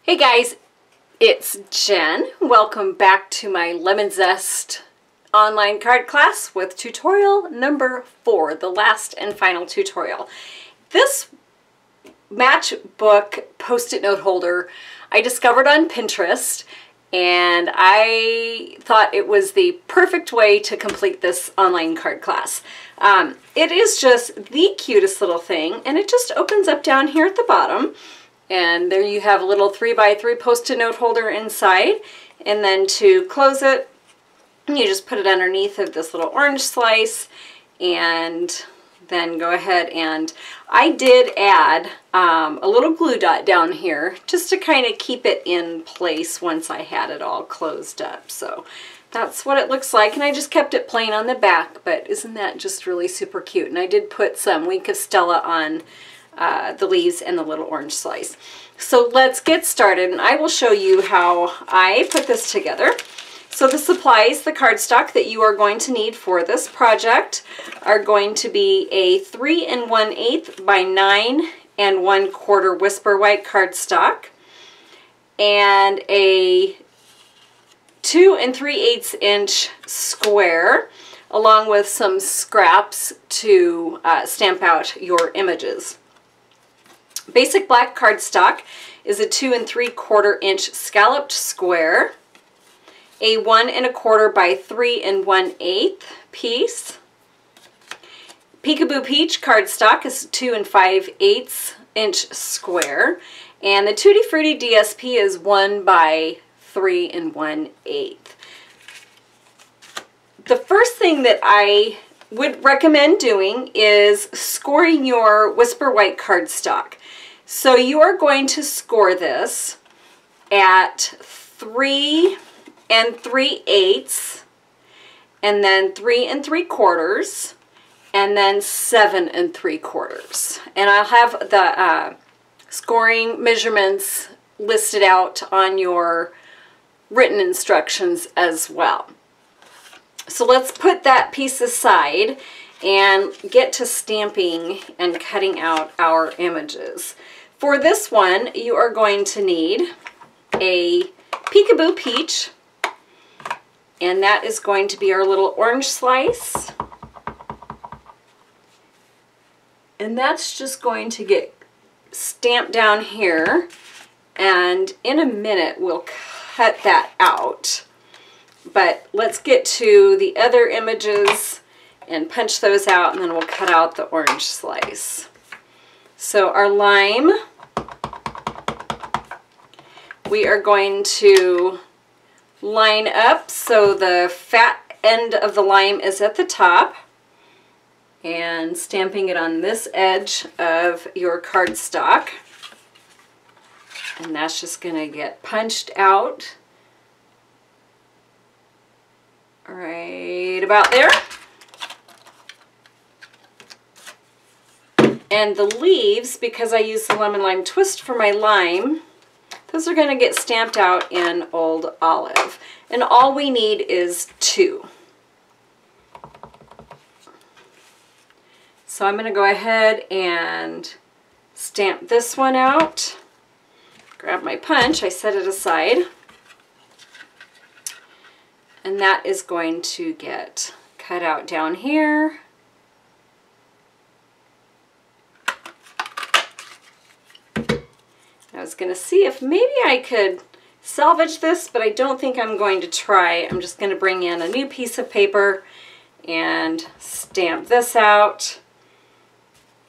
Hey guys, it's Jen. Welcome back to my Lemon Zest online card class with tutorial number 4, the last and final tutorial. This matchbook post-it note holder I discovered on Pinterest, and I thought it was the perfect way to complete this online card class. It is just the cutest little thing, and it just opens up down here at the bottom. And there you have a little 3x3 post-it note holder inside. And then to close it, you just put it underneath of this little orange slice and then go ahead and I did add a little glue dot down here just to kind of keep it in place once I had it all closed up. So that's what it looks like, and I just kept it plain on the back, but isn't that just really super cute? And I did put some Wink of Stella on the leaves and the little orange slice. So let's get started, and I will show you how I put this together. So the supplies, the cardstock that you are going to need for this project are going to be a 3 1/8 by 9 1/4 Whisper White cardstock and a 2 3/8 inch square, along with some scraps to stamp out your images. Basic black cardstock is a 2 3/4 inch scalloped square, a 1 1/4 by 3 1/8 piece. Peekaboo Peach cardstock is a 2 5/8 inch square, and the Tutti Frutti DSP is 1 by 3 1/8. The first thing that I would recommend doing is scoring your Whisper White cardstock. So you are going to score this at 3 3/8, and then 3 3/4, and then 7 3/4. And I'll have the scoring measurements listed out on your written instructions as well. So let's put that piece aside and get to stamping and cutting out our images. For this one, you are going to need a Peekaboo Peach, and that is going to be our little orange slice. And that's just going to get stamped down here, and in a minute we'll cut that out. But let's get to the other images and punch those out, and then we'll cut out the orange slice. So our lime, we are going to line up so the fat end of the lime is at the top, and stamping it on this edge of your cardstock. And that's just going to get punched out right about there. And the leaves, because I use the lemon lime twist for my lime, those are going to get stamped out in Old Olive. And all we need is 2. So I'm going to go ahead and stamp this one out. Grab my punch, I set it aside. And that is going to get cut out down here. I was going to see if maybe I could salvage this, but I don't think I'm going to try. I'm just going to bring in a new piece of paper and stamp this out.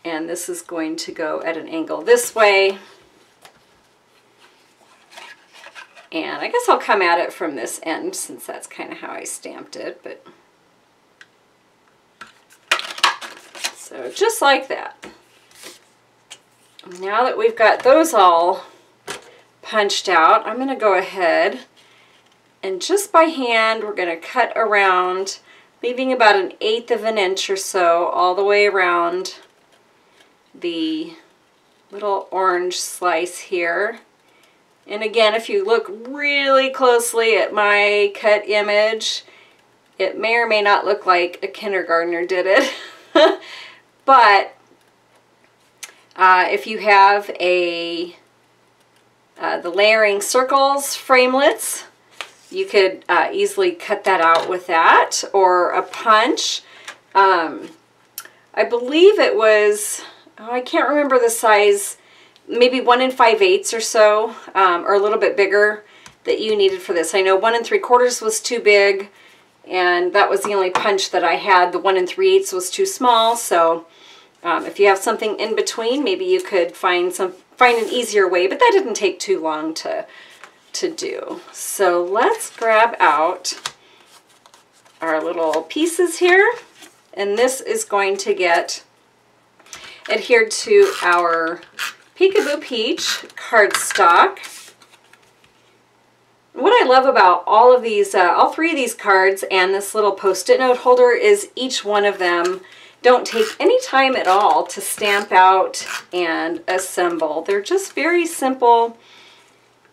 And this is going to go at an angle this way. And I guess I'll come at it from this end, since that's kind of how I stamped it. But so just like that. Now that we've got those all punched out, I'm going to go ahead and just by hand we're going to cut around, leaving about 1/8 of an inch or so all the way around the little orange slice here. And again, if you look really closely at my cut image, it may or may not look like a kindergartner did it. But if you have a the layering circles framelits. You could easily cut that out with that, or a punch. I believe it was, oh, I can't remember the size, maybe 1 5/8 or so, or a little bit bigger that you needed for this. I know 1 3/4 was too big, and that was the only punch that I had. The 1 3/8 was too small, so if you have something in between, maybe you could find an easier way, but that didn't take too long to do. So let's grab out our little pieces here, and this is going to get adhered to our Peekaboo Peach cardstock. What I love about all of these, all 3 of these cards and this little post-it note holder is each one of them don't take any time at all to stamp out and assemble. They're just very simple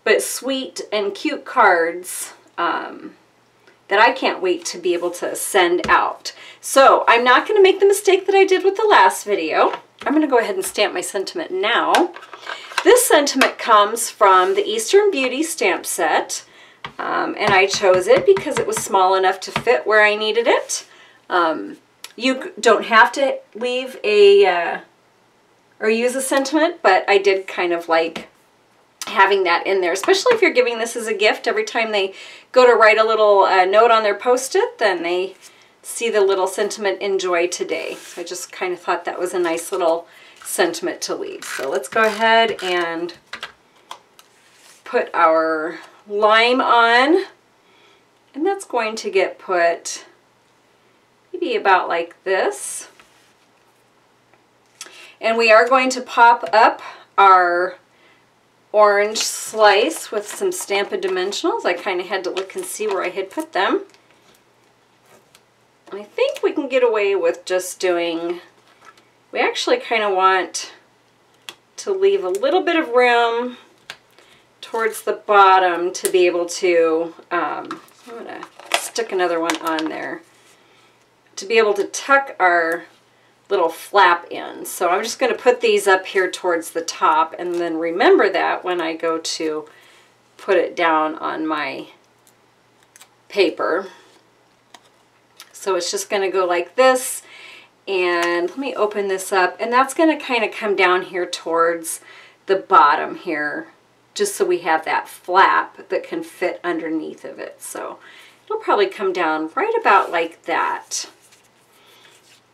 but sweet and cute cards that I can't wait to be able to send out. So I'm not going to make the mistake that I did with the last video. I'm going to go ahead and stamp my sentiment now. This sentiment comes from the Eastern Beauty stamp set, and I chose it because it was small enough to fit where I needed it. You don't have to leave or use a sentiment, but I did kind of like having that in there, especially if you're giving this as a gift. Every time they go to write a little note on their post-it, then they see the little sentiment, "Enjoy today." So I just kind of thought that was a nice little sentiment to leave. So let's go ahead and put our lime on, and that's going to get put maybe about like this. And we are going to pop up our orange slice with some Stampin' Dimensionals. I kind of had to look and see where I had put them. I think we can get away with just doing, we actually kind of want to leave a little bit of room towards the bottom to be able to, I'm going to stick another one on there, to be able to tuck our little flap in. So I'm just going to put these up here towards the top, and then remember that when I go to put it down on my paper. So it's just going to go like this, and let me open this up, and that's going to kind of come down here towards the bottom here, just so we have that flap that can fit underneath of it. So it'll probably come down right about like that.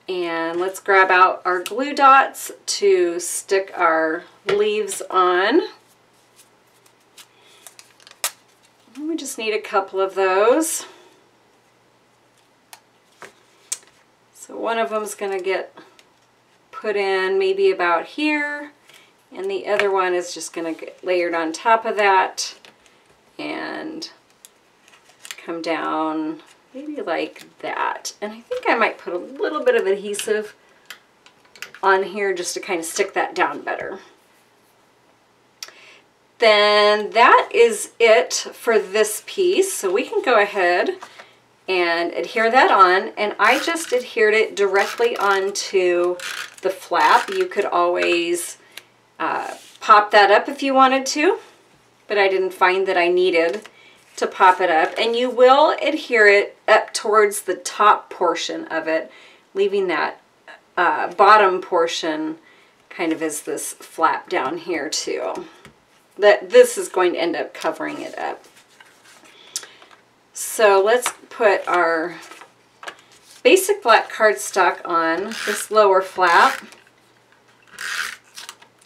And let's grab out our glue dots to stick our leaves on. We just need a couple of those. So one of them is going to get put in maybe about here, and the other one is just going to get layered on top of that and come down maybe like that. And I think I might put a little bit of adhesive on here just to kind of stick that down better. Then that is it for this piece. So we can go ahead and adhere that on, and I just adhered it directly onto the flap. You could always pop that up if you wanted to, but I didn't find that I needed to pop it up. And you will adhere it up towards the top portion of it, leaving that bottom portion kind of as this flap down here too. This is going to end up covering it up. So let's put our basic black cardstock on this lower flap.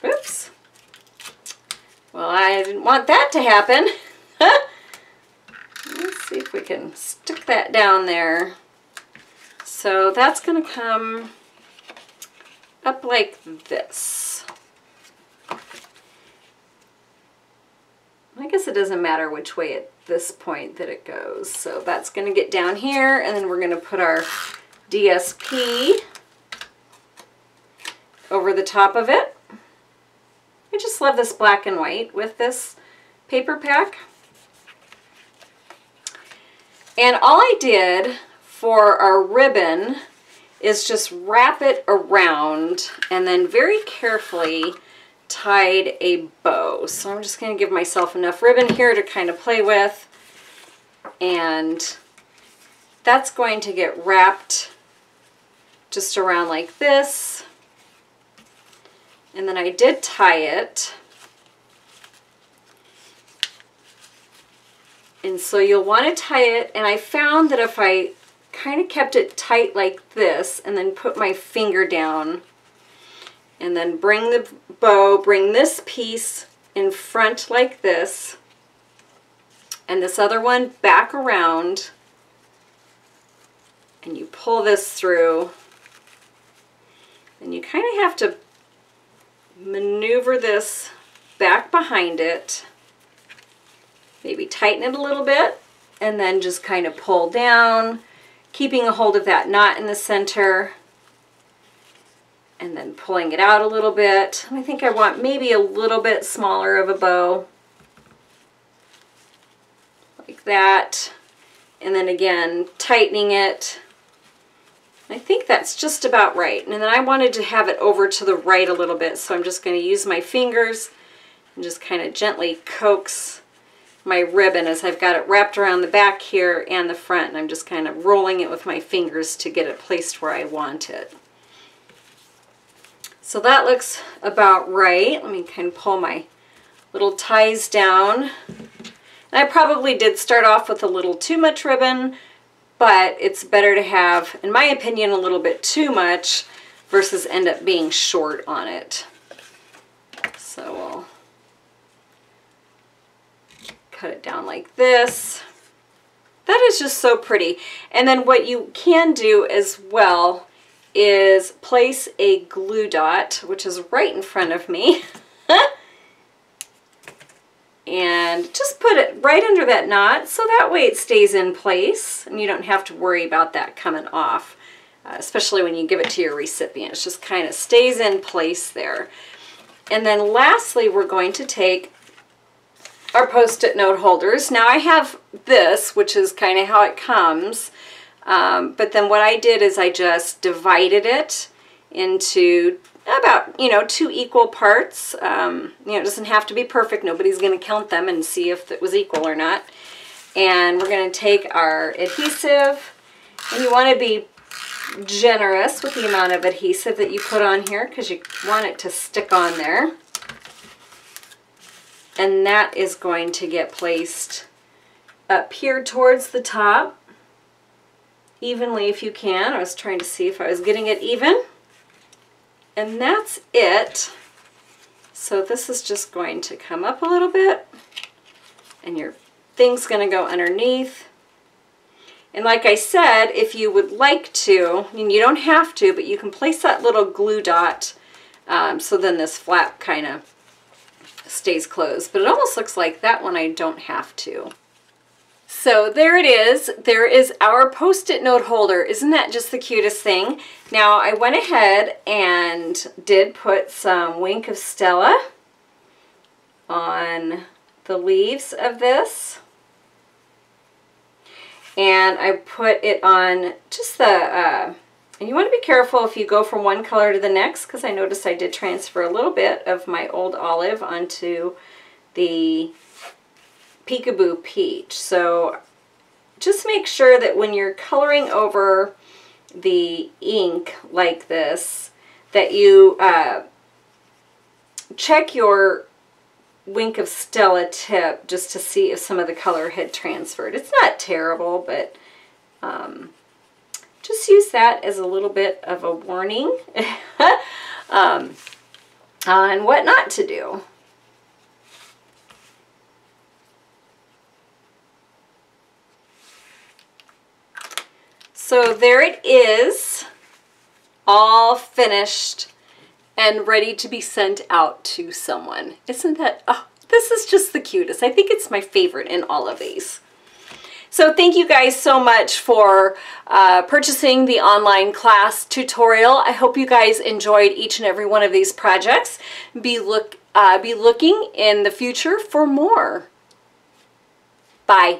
Oops. Well, I didn't want that to happen. Let's see if we can stick that down there. So that's going to come up like this. I guess it doesn't matter which way at this point that it goes. So that's going to get down here, and then we're going to put our DSP over the top of it. I just love this black and white with this paper pack. And all I did for our ribbon is just wrap it around and then very carefully tied a bow. bow. So I'm just going to give myself enough ribbon here to kind of play with. And that's going to get wrapped just around like this. And then I did tie it. And so you'll want to tie it, and I found that if I kind of kept it tight like this and then put my finger down and then bring the bow, bring this piece in front like this and this other one back around, and you pull this through, and you kind of have to maneuver this back behind it. Maybe tighten it a little bit and then just kind of pull down, keeping a hold of that knot in the center and then pulling it out a little bit. I think I want maybe a little bit smaller of a bow, like that. And then again, tightening it. I think that's just about right. And then I wanted to have it over to the right a little bit, so I'm just going to use my fingers and just kind of gently coax my ribbon as I've got it wrapped around the back here and the front, and I'm just kind of rolling it with my fingers to get it placed where I want it. So that looks about right. Let me kind of pull my little ties down. And I probably did start off with a little too much ribbon, but it's better to have, in my opinion, a little bit too much versus end up being short on it. So we'll cut it down like this. That is just so pretty. And then what you can do as well is place a glue dot, which is right in front of me, and just put it right under that knot so that way it stays in place and you don't have to worry about that coming off, especially when you give it to your recipient. It just kind of stays in place there. And then lastly, we're going to take our Post-it note holders. Now I have this, which is kind of how it comes, but then what I did is I just divided it into about, 2 equal parts. It doesn't have to be perfect. Nobody's going to count them and see if it was equal or not. And we're going to take our adhesive, and you want to be generous with the amount of adhesive that you put on here because you want it to stick on there. And that is going to get placed up here towards the top, evenly if you can. I was trying to see if I was getting it even. And that's it. So this is just going to come up a little bit, and your thing's going to go underneath. And like I said, if you would like to, and you don't have to, but you can place that little glue dot so then this flap kind of stays closed, but it almost looks like that one I don't have to. So there it is. There is our Post-it note holder. Isn't that just the cutest thing? Now I went ahead and did put some Wink of Stella on the leaves of this, and I put it on just the and you want to be careful if you go from one color to the next, because I noticed I did transfer a little bit of my old olive onto the Peekaboo Peach. So just make sure that when you're coloring over the ink like this, that you check your Wink of Stella tip just to see if some of the color had transferred. It's not terrible, but just use that as a little bit of a warning on what not to do. So there it is, all finished and ready to be sent out to someone. Isn't that, oh, this is just the cutest. I think it's my favorite in all of these. So thank you guys so much for purchasing the online class tutorial. I hope you guys enjoyed each and every one of these projects. Be looking in the future for more. Bye.